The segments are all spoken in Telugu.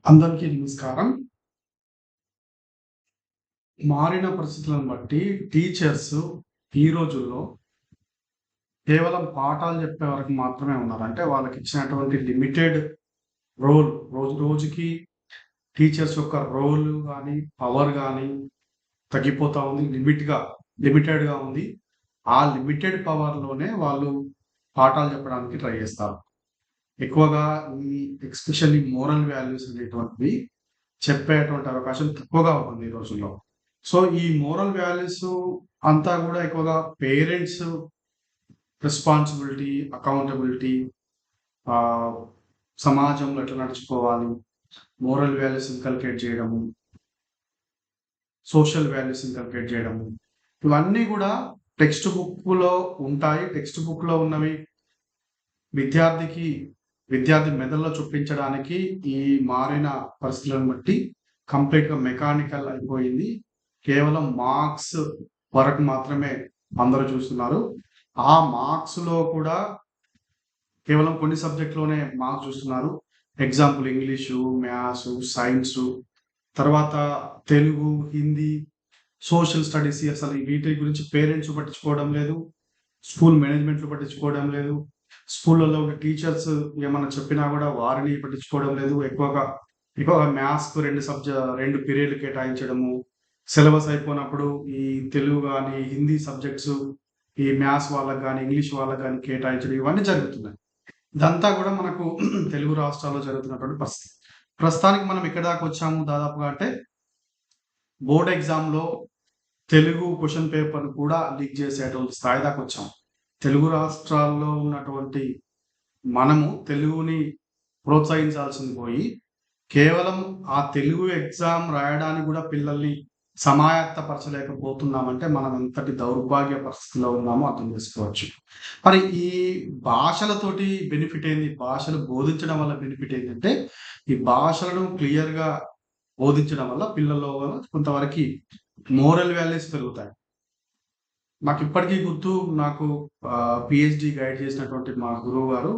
అందరికీ నమస్కారం. మారిన పరిస్థితులను బట్టి టీచర్స్ ఈ రోజుల్లో కేవలం పాఠాలు చెప్పే వరకు మాత్రమే ఉన్నారు. అంటే వాళ్ళకిచ్చినటువంటి లిమిటెడ్ రోజు రోజుకి టీచర్స్ యొక్క రోల్ గాని, పవర్ గాని తగ్గిపోతా ఉంది. లిమిటెడ్‌గా ఉంది. ఆ లిమిటెడ్ పవర్‌లోనే వాళ్ళు పాఠాలు చెప్పడానికి ట్రై చేస్తారు. ఎక్కువగా ఈ ఎస్పెషల్లీ మోరల్ వాల్యూస్ అనేటువంటివి చెప్పేటువంటి అవకాశం తక్కువగా ఉంటుంది ఈ రోజుల్లో. సో, ఈ మోరల్ వాల్యూస్ అంతా గూడా ఎక్కువగా పేరెంట్స్ రెస్పాన్సిబిలిటీ, అకౌంటబిలిటీ ఆహ్, సమాజంలో ఎట్లా నడుచుకోవాలి, మోరల్ వాల్యూస్ ఇన్కల్కేట్ చేయడము, సోషల్ వాల్యూస్ ఇన్కల్కేట్ చేయడము. ఇవన్నీ గూడా టెక్స్ట్ బుక్‌లో ఉంటాయి. టెక్స్ట్ బుక్‌లో ఉన్నవి విద్యార్థికి విద్యార్థి మెదడులో చొప్పించడానికి ఈ మారిన పరిస్థితులను బట్టి కంప్లీట్‌గా మెకానికల్ అయిపోయింది. కేవలం మార్క్స్ వరకు మాత్రమే అందరూ చూస్తున్నారు. ఆ మార్క్స్‌లో కూడా కేవలం కొన్ని సబ్జెక్ట్‌లోనే మార్క్స్ చూస్తున్నారు. ఎగ్జాంపుల్ ఇంగ్లీషు, మ్యాథ్సు, సైన్సు, తర్వాత తెలుగు, హిందీ, సోషల్ స్టడీస్ అసలు వీటి గురించి పేరెంట్స్ పట్టించుకోవడం లేదు. స్కూల్ మేనేజ్‌మెంట్‌లు పట్టించుకోవడం లేదు. స్కూళ్ళలో ఉన్న టీచర్స్ ఏమన్నా చెప్పినా గూడా వారిని పట్టించుకోవడం లేదు. ఎక్కువగా మ్యాథ్స్‌కు 2 పీరియడ్‌లు కేటాయించడము. సిలబస్ అయిపోయినప్పుడు ఈ తెలుగు గాని, హిందీ సబ్జెక్ట్స్ ఈ మ్యాథ్స్ వాళ్ళకి గాని, ఇంగ్లీష్ వాళ్ళకి గాని కేటాయించడం ఇవన్నీ జరుగుతున్నాయి. ఇదంతా గూడా మనకు తెలుగు రాష్ట్రాల్లో జరుగుతున్నటువంటి పరిస్థితి. ప్రస్తుతానికి మనం ఎక్కడి దాకా వచ్చాము దాదాపుగా అంటే బోర్డ్ ఎగ్జామ్‌లో తెలుగు క్వెషన్ పేపర్‌ని కూడా లీక్ చేసేటువంటి స్థాయి దాకొచ్చాం. తెలుగు రాష్ట్రాల్లో ఉన్నటువంటి మనము తెలుగుని ప్రోత్సహించాల్సింది పోయి, కేవలం ఆ తెలుగు ఎగ్జామ్ రాయడానికి గూడా పిల్లల్ని సమాయత్తపరచలేకపోతున్నామంటే, మనం ఎంతటి దౌర్భాగ్య పరిస్థితిలో ఉన్నామో అర్థం చేసుకోవచ్చు. మరి ఈ భాషలతోటి బెనిఫిట్ ఏంది? భాషలు బోధించడం వల్ల బెనిఫిట్ ఏంటంటే, ఈ భాషలను క్లియర్‌గా బోధించడం వల్ల పిల్లల్లో కొంతవరకి మోరల్ వాల్యూస్ పెరుగుతాయి. నాకిప్పటికీ గుర్తు నాకు పీహెచ్‌డీ గైడ్ చేసినటువంటి మా గురువుగారు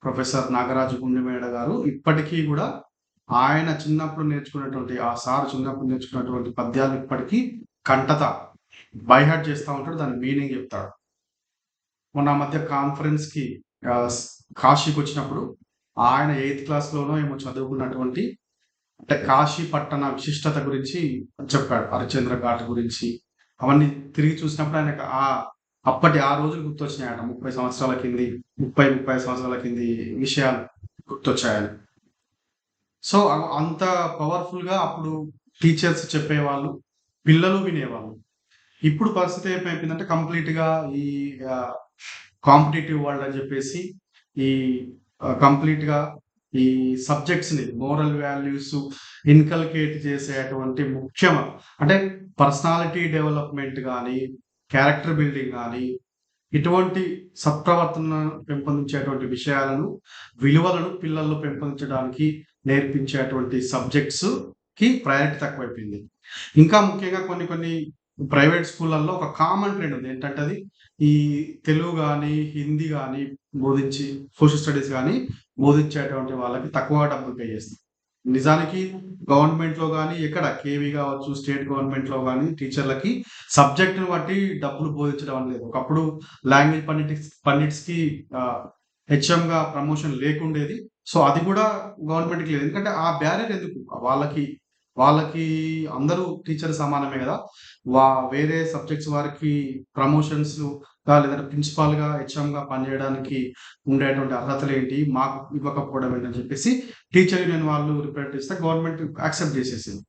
ప్రొఫెసర్ నాగరాజు గుండెమేడ గారు ఇప్పటికీ గూడా ఆయన చిన్నప్పుడు నేర్చుకున్నటువంటి ఆ సార్ చిన్నప్పుడు నేర్చుకున్నటువంటి పద్యాలు ఇప్పటికీ కంఠత బై హార్ట్ చేస్తా ఉంటాడు. దాని మీనింగ్ చెప్తాడు. మొన్న ఆ మధ్య కాన్ఫరెన్స్‌కి ఆహ్, స్ కాశీకొచ్చినప్పుడు ఆయన ఎయిత్ క్లాస్‌లోనో ఏమో చదువుకున్నటువంటి అంటే కాశీ పట్టణ విశిష్టత గురించి చెప్పాడు. హరిశ్చంద్ర ఘాట్ గురించి అవన్నీ తిరిగి చూసినప్పుడు ఆయనకు అప్పటి ఆ రోజులు గుర్తొచ్చినాయట. 30 సంవత్సరాల కింది 35 సంవత్సరాల కింది విషయాలు గుర్తొచ్చాయని. సో, అంత పవర్‌ఫుల్‌గా అప్పుడు టీచర్స్ చెప్పేవాళ్ళు. పిల్లలు వినేవాళ్ళు. ఇప్పుడు పరిస్థితి ఏమైపోయిందంటే కంప్లీట్‌గా ఈ ఆహ్, కాంపిటీటివ్ వరల్డ్ అని జెప్పేసి ఈ కంప్లీట్‌గా ఈ సబ్జెక్ట్స్‌ని మోరల్ వాల్యూస్ ఇన్కల్కేట్ చేసేటువంటి అంటే పర్సనాలిటీ డెవలప్‌మెంట్ గాని, క్యారెక్టర్ బిల్డింగ్ గాని, ఇటువంటి సత్ప్రవర్తనను పెంపొందించేటువంటి విలువలను పిల్లల్లో పెంపొందించడానికి నేర్పించేటువంటి సబ్జెక్ట్స్‌కి ప్రయారిటీ తక్కువైపోయింది. ఇంకా ముఖ్యంగా కొన్ని కొన్ని ప్రైవేట్ స్కూళ్ళల్లో ఒక కామన్ ట్రెండ్ ఉంది. ఏంటంటే అది ఈ తెలుగు గాని, హిందీ గాని బోధించి సోషల్ స్టడీస్ గాని బోధించేటువంటి వాళ్ళకి తక్కువ డబ్బులు పే చేస్తారు. నిజానికి గవర్నమెంట్‌లో గాని ఎక్కడ కేవీ గావచ్చు, స్టేట్ గవర్నమెంట్‌లో గాని టీచర్‌లకి సబ్జెక్ట్‌ని బట్టి డబ్బులు బోధించడం అనేది లేదు. ఒకప్పుడు లాంగ్వేజ్ పండిట్స్‌కి ఆహ్, హెచ్ఎంగా ప్రమోషన్ లేకుండేది. సో, అది గూడా గవర్నమెంట్‌కి లేదు. ఎందుకంటే ఆ బ్యారియర్ ఎందుకు? వాళ్ళకి వాళ్ళకి అందరూ టీచర్ సమానమే గదా! వా వేరే సబ్జెక్ట్స్ వారికి ప్రమోషన్స్‌గా లేదంటే ప్రిన్సిపాల్‌గా, హెచ్ఎంగా పనిజేయడానికి ఉండేటువంటి అర్హతలేంటి? మాకు ఇవ్వకపోవడం ఏంటని చెప్పేసి టీచర్ యూనియన్ వాళ్ళు రిప్రజెంట్ చేస్తే గవర్నమెంట్ యాక్సెప్ట్ జేసేసింది.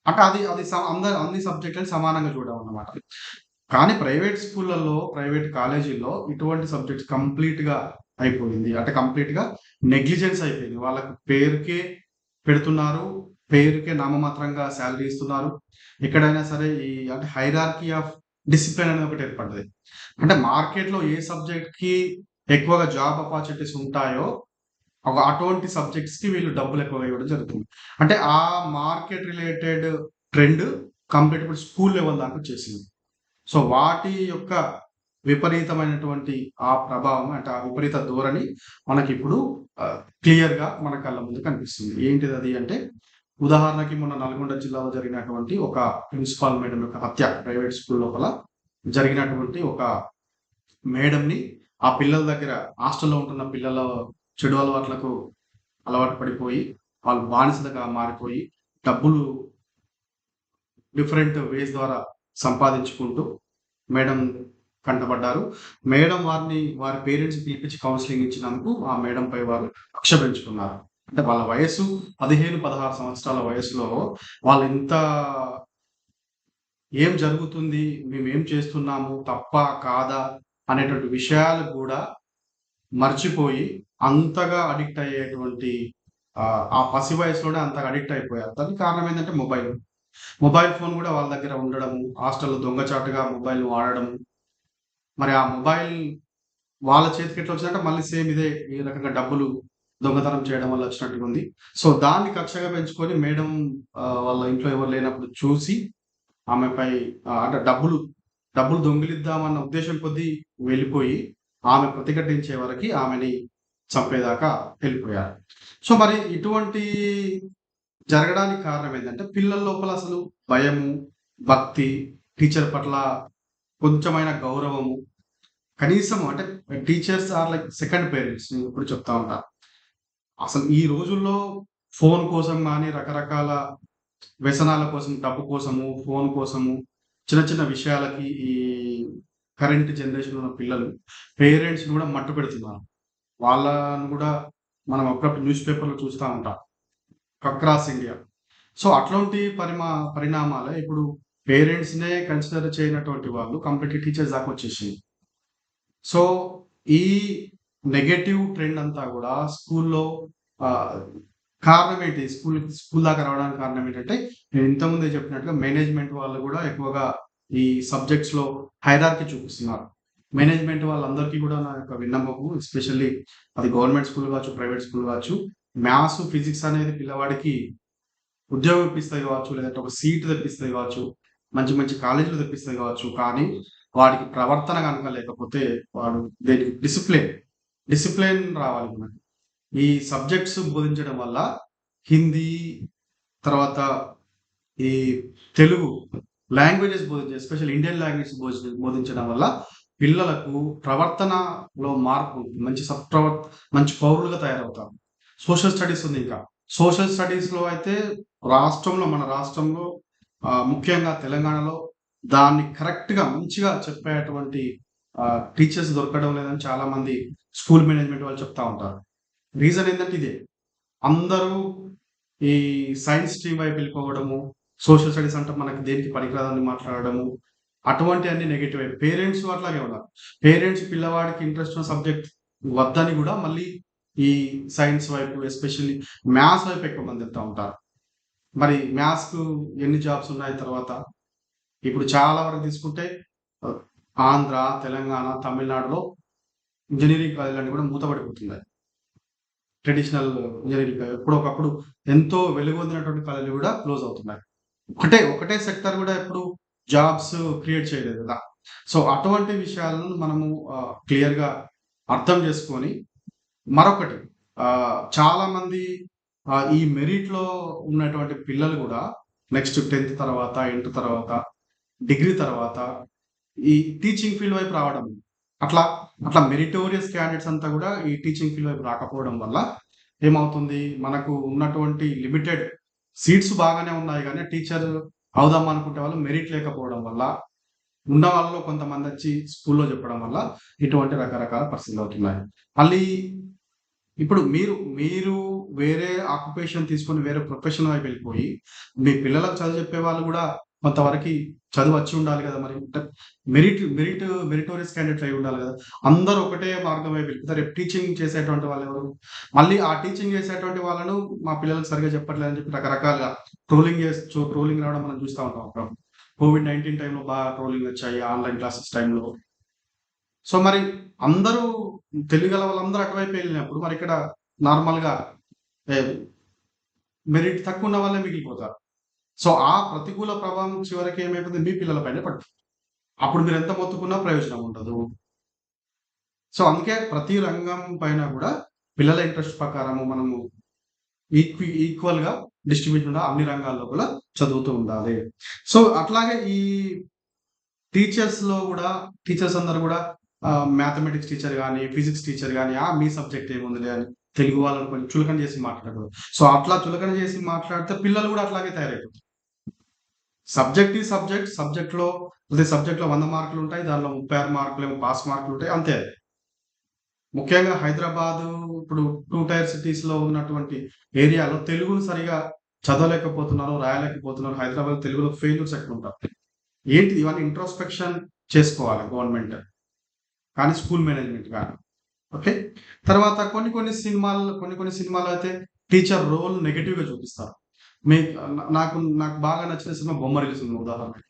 అంటే అది అది స అందరు అన్ని సబ్జెక్ట్‌లని సమానంగా చూడమన్నమాట. కానీ ప్రైవేట్ స్కూళ్ళల్లో, ప్రైవేట్ కాలేజీల్లో ఇటువంటి సబ్జెక్ట్స్ కంప్లీట్‌గా అయిపోయింది. అంటే కంప్లీట్‌గా నెగ్లిజెన్స్ అయిపోయింది. వాళ్ళకి పేరుకే పెడుతున్నారు. పేరుకే నామమాత్రంగా సాలరీ ఇస్తున్నారు. ఎక్కడైనా సరే అంటే హైరార్కీ ఆఫ్ డిసిప్లిన్ అనేది ఒకటి ఏర్పడ్డది. అంటే మార్కెట్‌లో ఏ సబ్జెక్ట్‌కి ఎక్కువగా జాబ్ అపార్చునిటీస్ ఉంటాయో అటువంటి సబ్జెక్ట్స్‌కి వీళ్ళు డబ్బులు ఎక్కువగా ఇవ్వడం జరుగుతుంది. అంటే ఆ మార్కెట్ రిలేటెడ్ ట్రెండ్ కంప్లీట్ ఇప్పుడు స్కూల్ లెవెల్ దాకొచ్చేసింది. సో, వాటి యొక్క విపరీతమైనటువంటి ఆ ప్రభావం అంటే ఆ విపరీత ధోరణి మనకిప్పుడు క్లియర్‌గా మన కళ్ళ ముందు కనిపిస్తుంది. ఏంటిదది అంటే ఉదాహరణకి మొన్న నల్గొండ జిల్లాలో జరిగినటువంటి ఒక ప్రిన్సిపాల్ మేడం యొక్క హత్య ప్రైవేట్ స్కూల్ లోపల జరిగినటువంటి ఒక మేడంని ఆ పిల్లల దగ్గర హాస్టల్‌లో ఉంటున్న పిల్లల చెడు అలవాట్లకు అలవాటు పడిపోయి, వాళ్ళు బానిసలుగా మారిపోయి, డబ్బులు డిఫరెంట్ వేస్ ద్వారా సంపాదించుకుంటూ మేడం కంటపడ్డారు. మేడం వారి పేరెంట్స్‌ని పిలిపించి కౌన్సెలింగ్ ఇచ్చినందుకు ఆ మేడంపై వారు కక్ష పెంచుకున్నారు. అంటే వాళ్ళ వయస్సు 15, 16 సంవత్సరాల వయసులో వాళ్ళెంత ఏం జరుగుతుంది? మేమేం చేస్తున్నాము? తప్పా? కాదా? అనేటువంటి విషయాలు కూడా మర్చిపోయి అంతగా అడిక్ట్ అయ్యేటువంటి ఆ పసి వయసులోనే అంతగా అడిక్ట్ అయిపోయారు. దానికి కారణం ఏంటంటే మొబైల్. మొబైల్ ఫోన్ గూడా వాళ్ళ దగ్గర ఉండడము, హాస్టల్‌లో దొంగచాటుగా మొబైల్ వాడడము. మరి ఆ మొబైల్ వాళ్ళ చేతికి ఎట్లా వచ్చిందంటే మళ్ళీ సేమ్ ఇదే ఈ రకంగా డబ్బులు దొంగతనం చేయడం వల్ల వచ్చినట్టుగుంది. సో, దాన్ని కక్షగా పెంచుకొని మేడం వాళ్ళ ఇంట్లో ఎవరు లేనప్పుడు చూసి ఆమెపై అంటే డబ్బులు దొంగిలిద్దామన్న ఉద్దేశ్యం కొద్దీ వెళ్ళిపోయి, ఆమె ప్రతిఘటించే వరకి ఆమెని చంపేదాకా వెళ్ళిపోయారు. సో, మరి ఇటువంటి జరగడానికి కారణం ఏందంటే, పిల్లల లోపల అసలు భయము, భక్తి, టీచర్ పట్ల కొంచెమైన గౌరవము, కనీసం అంటే teachers are like second parents నేనెప్పుడు చెప్తా ఉంటా. అసలు ఈ రోజుల్లో ఫోను కోసం గాని, రకరకాల వ్యసనాల కోసం, డబ్బు కోసము, ఫోను కోసము, చిన్న చిన్న విషయాలకి ఈ కరెంట్ జనరేషన్‌లో ఉన్న పిల్లలు పేరెంట్స్‌ని గూడా మట్టుపెడుతున్నారు. వాళ్ళని గూడా మనం అప్పుడప్పుడు న్యూస్ పేపర్‌లో చూస్తా ఉంటాం. Across India. సో, అట్లాంటి పరిణామాలే ఇప్పుడు పేరెంట్స్‌నే కన్సిడర్ చేయనటువంటి వాళ్ళు కంప్లీట్‌లీ టీచర్స్ దాకొచ్చేసింది. సో, ఈ నెగెటివ్ ట్రెండ్ అంతా గూడా స్కూల్లో ఆహ్, కారణం ఏంటి? స్కూల్ దాకా రావడానికి కారణం ఏంటంటే, నేను ఇంతకుముందే చెప్పినట్టుగా మేనేజ్‌మెంట్ వాళ్ళు గూడా ఎక్కువగా ఈ సబ్జెక్ట్స్‌లో హైరార్కీ చూపిస్తున్నారు. మేనేజ్‌మెంట్ వాళ్ళందరికీ గూడా నా యొక్క విన్నపము ఎస్పెషల్లీ అది గవర్నమెంట్ స్కూల్ గావచ్చు, ప్రైవేట్ స్కూల్ గావచ్చు. మ్యాథ్స్, ఫిజిక్స్ అనేది పిల్లవాడికి ఉద్యోగం ఇప్పిస్తాయి గావచ్చు, లేదంటే ఒక సీట్ తెప్పిస్తాయి గావచ్చు, మంచి మంచి కాలేజీలు తెప్పిస్తాయి గావచ్చు. కానీ వాడికి ప్రవర్తన గనుక లేకపోతే వాడు దేనికి డిసిప్లిన్ రావాలి మనకి. ఈ సబ్జెక్ట్స్ బోధించడం వల్ల హిందీ, తర్వాత ఈ Telugu languages especially Indian language బోధించడం వల్ల పిల్లలకు ప్రవర్తనలో మార్పు ఉంటుంది. మంచి పౌరులుగా తయారవుతారు. సోషల్ స్టడీస్ ఉంది ఇంకా. సోషల్ స్టడీస్‌లో అయితే మన రాష్ట్రంలో ముఖ్యంగా తెలంగాణలో దాన్ని కరెక్ట్‌గా మంచిగా చెప్పేటువంటి టీచర్స్ దొరకడం లేదని చాలామంది స్కూల్ మేనేజ్‌మెంట్ వాళ్ళు చెప్తా ఉంటారు. రీజన్ ఏందంటే ఇదే. అందరూ ఈ సైన్స్ స్ట్రీమ్ వైపు వెళ్ళిపోవడము, సోషల్ స్టడీస్ అంటే మనకి దేనికి పనికిరాదని మాట్లాడడము, అటువంటియన్నీ నెగెటివే. పేరెంట్స్ అట్లాగే ఉన్నారు. పేరెంట్స్ పిల్లవాడికి ఇంట్రెస్ట్ ఉన్న సబ్జెక్ట్ వద్దని గూడా మళ్ళీ ఈ సైన్స్ వైపు ఎస్పెషల్లీ మ్యాథ్స్ వైపు ఎక్కువ మంది వెళ్తా ఉంటారు. మరి మ్యాథ్స్‌కు ఎన్ని జాబ్స్ ఉన్నాయి తర్వాత? ఇప్పుడు చాలా వరకు తీసుకుంటే ఆహ్, ఆంధ్ర, తెలంగాణ, తమిళనాడులో ఇంజినీరింగ్ కాలేజీలన్నీ గూడా మూతపడిపోతున్నాయి. ట్రెడిషనల్ ఇంజినీరింగ్ ఎప్పుడో ఒకప్పుడు ఎంతో వెలుగొందినటువంటి కాలేజీలు గూడా క్లోజ్ అవుతున్నాయి. ఒకటే సెక్టార్ గూడా ఎప్పుడు జాబ్స్ క్రియేట్ చేయలేదు గదా! సో, అటువంటి విషయాలను మనము క్లియర్‌గా అర్థం చేసుకొని మరొకటి చాలామంది ఈ మెరిట్‌లో ఉన్నటువంటి పిల్లలు గూడా నెక్స్ట్ 10థ్ తర్వాత, ఇంటర్ తర్వాత, డిగ్రీ తర్వాత ఈ టీచింగ్ ఫీల్డ్ వైపు రావడం. అట్లా, అట్లా మెరిటోరియస్ క్యాండిడేట్స్ అంతా గూడా ఈ టీచింగ్ ఫీల్డ్ వైపు రాకపోవడం వల్ల ఏమవుతుంది? మనకు ఉన్నటువంటి లిమిటెడ్ సీట్స్ బాగానే ఉన్నాయి గానీ, టీచర్ అవుదాం అనుకునే వాళ్ళు మెరిట్ లేకపోవడం వల్ల, ఉన్న వాళ్ళలో కొంతమందొచ్చి స్కూల్‌లో చెప్పడం వల్ల ఇటువంటి రకరకాల పరిస్థితులవుతున్నాయి. మళ్ళీ ఇప్పుడు మీరు వేరే ఆక్యుపేషన్ తీసుకొని వేరే ప్రొఫెషన్ వైపు వెళ్ళిపోయి, మీ పిల్లలకు చదువు చెప్పేవాళ్ళు గూడా కొంతవరకి చదువొచ్చి ఉండాలి గదా! మరి. అంటే మెరిటోరియస్ క్యాండిడేట్స్ అయ్యి ఉండాలి గదా! అందరూ ఒకటే మార్గం వైపు వెళ్ళిపోతారు. రేపు టీచింగ్ చేసేటువంటి వాళ్ళెవరు? మళ్ళీ ఆ టీచింగ్ చేసేటువంటి వాళ్ళను మా పిల్లలకి సరిగ్గా చెప్పట్లేదని చెప్పి రకరకాలుగా ట్రోలింగ్ రావడం మనం చూస్తా ఉంటాం అప్పుడప్పుడు. కోవిడ్-19 టైంలో బాగా ట్రోలింగొచ్చాయి ఆన్‌లైన్ క్లాసెస్ టైంలో. సో, మరి అందరూ తెలివిగల వాళ్ళందరూ అటువైపే ఎళ్ళినప్పుడు మరిక్కడ నార్మల్‌గా ఎ మెరిట్ తక్కువున్న వాళ్ళే మిగిలిపోతారు. సో, ఆ ప్రతికూల ప్రభావం చివరికి ఏమైపోతుంది మీ పిల్లల పైనే పడుతుంది. అప్పుడు మీరెంత మొత్తుకున్నా ప్రయోజనం ఉండదు. సో, అందుకే ప్రతి రంగం పైన గూడా పిల్లల ఇంట్రెస్ట్ ప్రకారము మనము ఈక్వల్‌గా డిస్ట్రిబ్యూషన్‌గా అన్ని రంగాల్లో కూడా చదువుతూ ఉండాలి. సో, అట్లాగే ఈ టీచర్స్‌లో గూడా టీచర్స్ అందరూ గూడా మ్యాథమెటిక్స్ టీచర్ గాని, ఫిజిక్స్ టీచర్ గాని, మీ సబ్జెక్ట్ ఏముందిలే అని తెలుగు వాళ్ళని కొంచెం చులకన చేసి మాట్లాడరు. సో, అట్లా చులకన చేసి మాట్లాడితే పిల్లలు గూడా అట్లాగే తయారైపోతారు. Subject is subject. సబ్జెక్ట్‌లో 100 మార్కులుంటాయి. దానిలో 36 మార్కులేమో పాస్ మార్కులుంటాయి. అంతే. ముఖ్యంగా హైదరాబాదు ఇప్పుడు 2 టైర్ సిటీస్‌లో ఉన్నటువంటి ఏరియాలో తెలుగును సరిగా చదవలేకపోతున్నారు, రాయలేకపోతున్నారు. హైదరాబాద్ తెలుగులో ఫెయిల్యూర్స్ ఎక్కువుంటారు. ఏంటి ఇవన్నీ ఇంట్రోస్పెక్షన్ చేసుకోవాలి గవర్నమెంట్. కానీ స్కూల్ మేనేజ్‌మెంట్ గాని. ఓకే. తర్వాత కొన్ని కొన్ని సినిమాలో అయితే టీచర్ రోల్ నెగెటివ్‌గా చూపిస్తారు. మీ నాకు బాగా నచ్చిన సినిమా 'బొమ్మరిల్లు' సినిమా ఉదాహరణకి.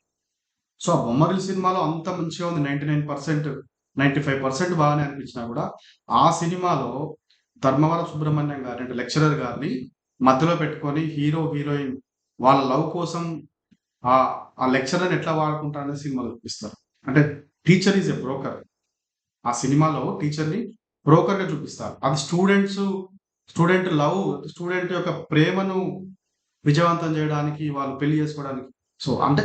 సో, ఆ 'బొమ్మరిల్లు' సినిమాలో అంత మంచిగా ఉంది. 99% 95% బాగానే అనిపించినా గూడా, ఆ సినిమాలో ధర్మవరం సుబ్రహ్మణ్యం గారిని అంటే లెక్చరర్ గారిని మధ్యలో పెట్టుకొని హీరో, హీరోయిన్ వాళ్ళ లవ్ కోసం ఆ లెక్చరర్‌ని ఎట్లా వాడుకుంటారనేది సినిమాలో చూపిస్తారు. అంటే టీచర్ ఈస్ ఎ బ్రోకర్. ఆ సినిమాలో టీచర్‌ని బ్రోకర్‌గా చూపిస్తారు. అది స్టూడెంట్ యొక్క ప్రేమను విజయవంతం జేయడానికి, వాళ్ళు పెళ్లి జేసుకోవడానికి. సో, అంటే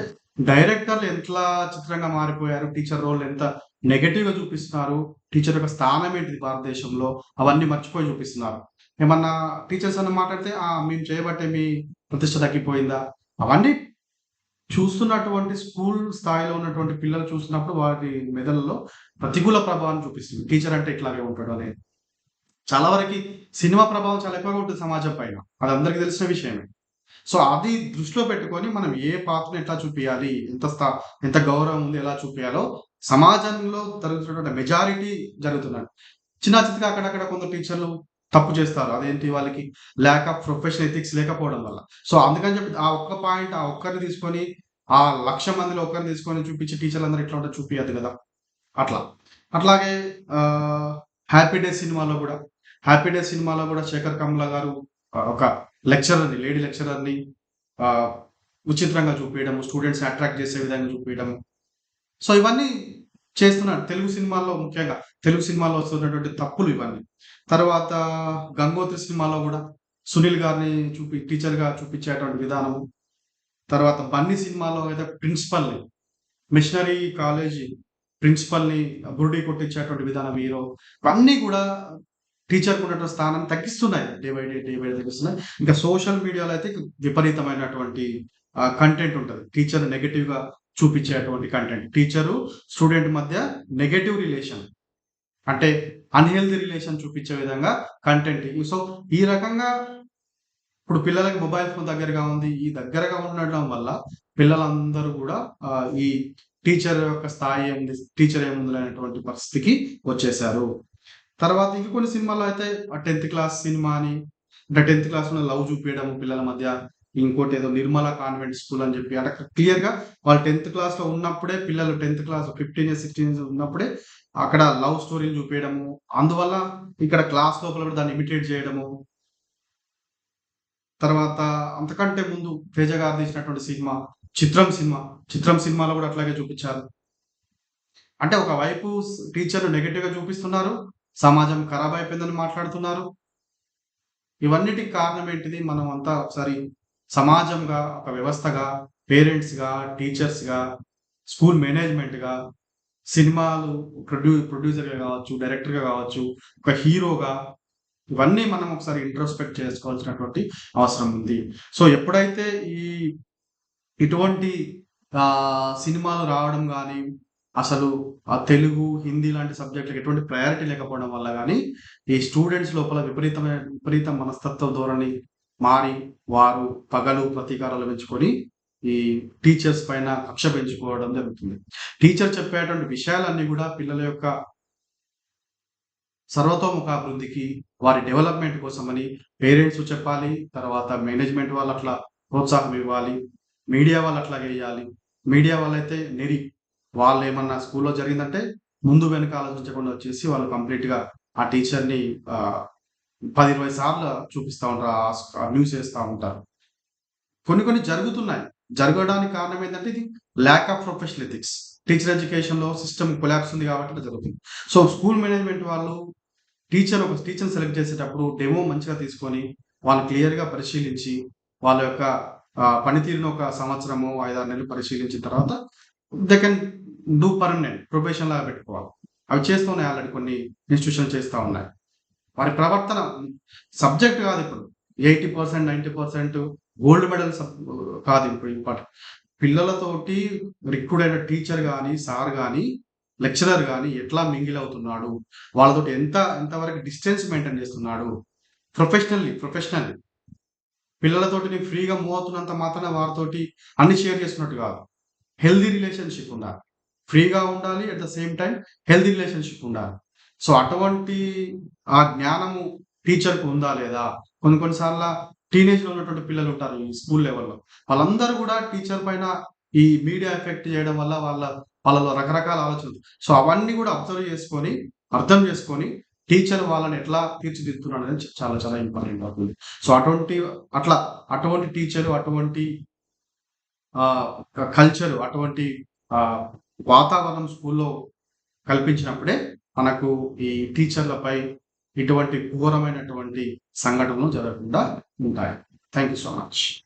డైరెక్టర్లు ఎట్లా చిత్రంగా మారిపోయారు, టీచర్ రోల్ ఎంత నెగెటివ్‌గా చూపిస్తున్నారు, టీచర్ యొక్క స్థానం ఏంటిది భారతదేశంలో, అవన్నీ మర్చిపోయి చూపిస్తున్నారు. ఏమన్నా టీచర్స్ ఏమన్నా మాట్లాడితే, మేము చేయబట్టే మీ ప్రతిష్ట తగ్గిపోయిందా? అవన్నీ చూస్తున్నటువంటి స్కూల్ స్థాయిలో ఉన్నటువంటి పిల్లలు చూస్తున్నప్పుడు వారి మెదడులో ప్రతికూల ప్రభావాన్ని చూపిస్తుంది. టీచర్ అంటే ఇట్లాగే ఉంటాడు అనేది. చాలా వరకి సినిమా ప్రభావం చాలా ఎక్కువగా ఉంటుంది సమాజం పైన. అది అందరికి తెలిసిన విషయమే. సో, అది దృష్టిలో పెట్టుకొని మనం ఏ పాత్రను ఎట్లా చూపియాలి, ఎంత గౌరవం ఉంది, ఎలా చూపియాలో సమాజంలో జరుగుతున్నటువంటి మెజారిటీ జరుగుతున్నాయి. చిన్న చితకా అక్కడక్కడ కొందరు టీచర్లు తప్పు చేస్తారు. అదేంటి వాళ్ళకి ల్యాక్ ఆఫ్ ప్రొఫెషనల్ ఎథిక్స్ లేకపోవడం వల్ల. సో, అందుకని చెప్పి ఆ ఒక్క పాయింట్ ఆ ఒక్కరిని తీసుకొని ఆ 1,00,000 మందిలో ఒకరిని తీసుకొని చూపించి టీచర్లందరూ ఇట్లా ఉంటే చూపియద్దు గదా! అట్లా. అట్లాగే ఆహ్, 'హ్యాపీ డేస్' సినిమాలో గూడా 'హ్యాపీ డేస్' సినిమాలో గూడా శేఖర్ కమ్ల గారు ఒక లేడీ లెక్చరర్‌ని ఆహ్, విచిత్రంగా చూపియడము, స్టూడెంట్స్‌ని అట్రాక్ట్ చేసే విధంగా చూపియడము. సో, ఇవన్నీ చేస్తున్నాడు. తెలుగు సినిమాలో వస్తున్నటువంటి తప్పులు ఇవన్నీ. తర్వాత 'గంగోత్రి' సినిమాలో గూడా సునీల్ గారిని టీచర్‌గా చూపించేటువంటి విధానము. తర్వాత 'బన్నీ' సినిమాలో అయితే ప్రిన్సిపల్‌ని మిషనరీ కాలేజీ ప్రిన్సిపల్‌ని బురిడీ కొట్టించేటువంటి విధానం హీరో. ఇవన్నీ గూడా టీచర్‌కున్నటువంటి స్థానం తగ్గిస్తున్నాయి. డే బై డే తగ్గిస్తున్నాయి. ఇంకా సోషల్ మీడియాలో అయితే విపరీతమైనటువంటి కంటెంట్ ఉంటది. టీచర్‌ని నెగెటివ్‌గా చూపించేటువంటి కంటెంట్. స్టూడెంట్ మధ్య నెగెటివ్ రిలేషన్. అంటే అన్‌హెల్తీ రిలేషన్ చూపించే విధంగా కంటెంట్. సో, ఈ రకంగా ఇప్పుడు పిల్లలకి మొబైల్ ఫోన్ దగ్గరగా ఉంది. ఈ దగ్గరగా ఉండడం వల్ల పిల్లలందరూ గూడా ఈ టీచర్ యొక్క స్థాయి ఏముంది, టీచర్ ఏముందిలే అనేటువంటి పరిస్థితికి వచ్చేసారు. తర్వాత ఇంక కొన్ని సినిమాల్లో అయితే 10థ్ క్లాస్ సినిమా అని అంటే 10థ్ క్లాస్‌లో లవ్ చూపియడము పిల్లల మధ్య. ఇంకోటేదో 'నిర్మల కాన్వెంట్ స్కూల్' అని చెప్పి అంటే క్లియర్‌గా వాళ్ళు 10థ్ క్లాస్‌లో ఉన్నప్పుడే పిల్లలు 10థ్ క్లాస్ 15 ఇయర్స్, 16 ఇయర్స్ ఉన్నప్పుడే అక్కడ లవ్ స్టోరీలు చూపియడము. అందువల్ల ఇక్కడ క్లాస్ లోపల కూడా దాన్ని ఇమిటేట్ చేయడము. తర్వాత అంతకంటే ముందు 'తేజ' గారు తీసినటువంటి సినిమా 'చిత్రం' సినిమాలో కూడా అట్లాగే చూపిచ్చారు. అంటే ఒకవైపు టీచర్‌లు నెగెటివ్‌గా చూపిస్తున్నారు. సమాజం ఖరాబ్ అయిపోయిందని మాట్లాడుతున్నారు. ఇవన్నిటికి కారణం ఏంటిది? మనం అంతా ఒకసారి సమాజంగా, ఒక వ్యవస్థగా, పేరెంట్స్‌గా, టీచర్స్‌గా, స్కూల్ మేనేజ్‌మెంట్‌గా, సినిమాలు ప్రొడ్యూసర్‌గా గావచ్చు, డైరెక్టర్‌గా గావచ్చు, ఒక హీరోగా ఇవన్నీ మనం ఒకసారి ఇంట్రోస్పెక్ట్ చేసుకోవాల్సినటువంటి అవసరం ఉంది. సో, ఎప్పుడైతే ఇటువంటి సినిమాలు రావడం గాని, అసలు తెలుగు, హిందీ లాంటి సబ్జెక్ట్‌లకి ఎటువంటి ప్రయారిటీ లేకపోవడం వల్ల గాని, ఈ స్టూడెంట్స్ లోపల విపరీత మనస్తత్వ ధోరణి మారి, వారు పగలు, ప్రతీకారాలు పెంచుకొని, ఈ టీచర్స్ పైన కక్ష పెంచుకోవడం జరుగుతుంది. టీచర్ చెప్పేటువంటి విషయాలన్నీ గూడా పిల్లల యొక్క సర్వతోముఖాభివృద్ధికి, వారి డెవలప్‌మెంట్ కోసమని పేరెంట్స్ చెప్పాలి. తర్వాత మేనేజ్‌మెంట్ వాళ్ళు అట్లా ప్రోత్సాహం ఇవ్వాలి. మీడియా వాళ్ళు అట్లాగే ఎయ్యాలి. మీడియా వాళ్ళైతే వాళ్ళేమన్నా స్కూల్‌లో జరిగిందంటే ముందు వెనక ఆలోచించకుండా వచ్చేసి వాళ్ళు కంప్లీట్‌గా ఆ టీచర్‌ని ఆహ్, 10, 20 సార్లు చూపిస్తా ఉంటారు. ఆ న్యూస్ ఏస్తా ఉంటారు. కొన్ని కొన్ని జరుగుతున్నాయి. జరగడానికి కారణం ఏంటంటే ఇది lack of professional ethics. Teacher ఎడ్యుకేషన్‌లో సిస్టమ్ కొలాప్స్ ఉంది కాబట్టి ఇట్లా జరుగుతుంది. సో, స్కూల్ మేనేజ్‌మెంట్ వాళ్ళు ఒక టీచర్‌ని సెలెక్ట్ చేసేటప్పుడు డెమో మంచిగా తీసుకొని, వాళ్ళు క్లియర్‌గా పరిశీలించి, వాళ్ళ యొక్క పనితీరుని ఒక సంవత్సరమో, 5, 6 నెలలు పరిశీలించిన తర్వాత they can do permanent probation లాగా పెట్టుకోవాలి. అవి చేస్తున్నాయి ఆల్రెడీ కొన్ని ఇన్‌స్టిట్యూషన్‌లు చేస్తా ఉన్నాయి. వారి ప్రవర్తన సబ్జెక్ట్ కాదిప్పుడు. 80%, 90% గోల్డ్ మెడల్ కాదు ఇప్పుడు ఇంపార్టెంట్. పిల్లలతోటి రిక్రూట్ అయిన టీచర్ గాని, సార్ గాని, లెక్చరర్ గాని ఎట్లా మింగిల్ అవుతున్నాడు? వాళ్ళతోటి ఎంతవరకు డిస్టెన్స్ మెయింటైన్ చేస్తున్నాడు? ప్రొఫెషనల్లీ పిల్లలతోటి నేను ఫ్రీగా మూవ్ అవుతున్నంత మాత్రాన వారితోటి అన్ని షేర్ చేస్తున్నట్టు కాదు. హెల్తీ రిలేషన్‌షిప్ ఉండాలి. ఫ్రీగా ఉండాలి. At the same time healthy relationship ఉండాలి. సో, అటువంటి ఆ జ్ఞానము టీచర్‌కి ఉందా లేదా? కొన్ని కొన్ని సార్ల టీనేజ్‌లో ఉన్నటువంటి పిల్లలుంటారు ఈ స్కూల్ లెవెల్‌లో. వాళ్ళందరూ గూడా టీచర్ పైన ఈ మీడియా ఎఫెక్ట్ చేయడం వల్ల వాళ్ళలో రకరకాల ఆలోచనలు. సో, అవన్నీ గూడా అబ్జర్వ్ చేసుకొని, అర్థం చేసుకొని టీచర్ వాళ్ళని ఎట్లా తీర్చిదిద్దుతున్నాడనేది చాలా చాలా ఇంపార్టెంట్ అవుతుంది. సో, అటువంటి టీచరు, అటువంటి ఆహ్, కల్చరు, అటువంటి ఆహ్, వాతావరణం స్కూల్‌లో కల్పించినప్పుడే మనకు ఈ టీచర్‌లపై ఇటువంటి ఘోరమైనటువంటి సంఘటనలు జరగకుండా ఉంటాయి. Thank you so much.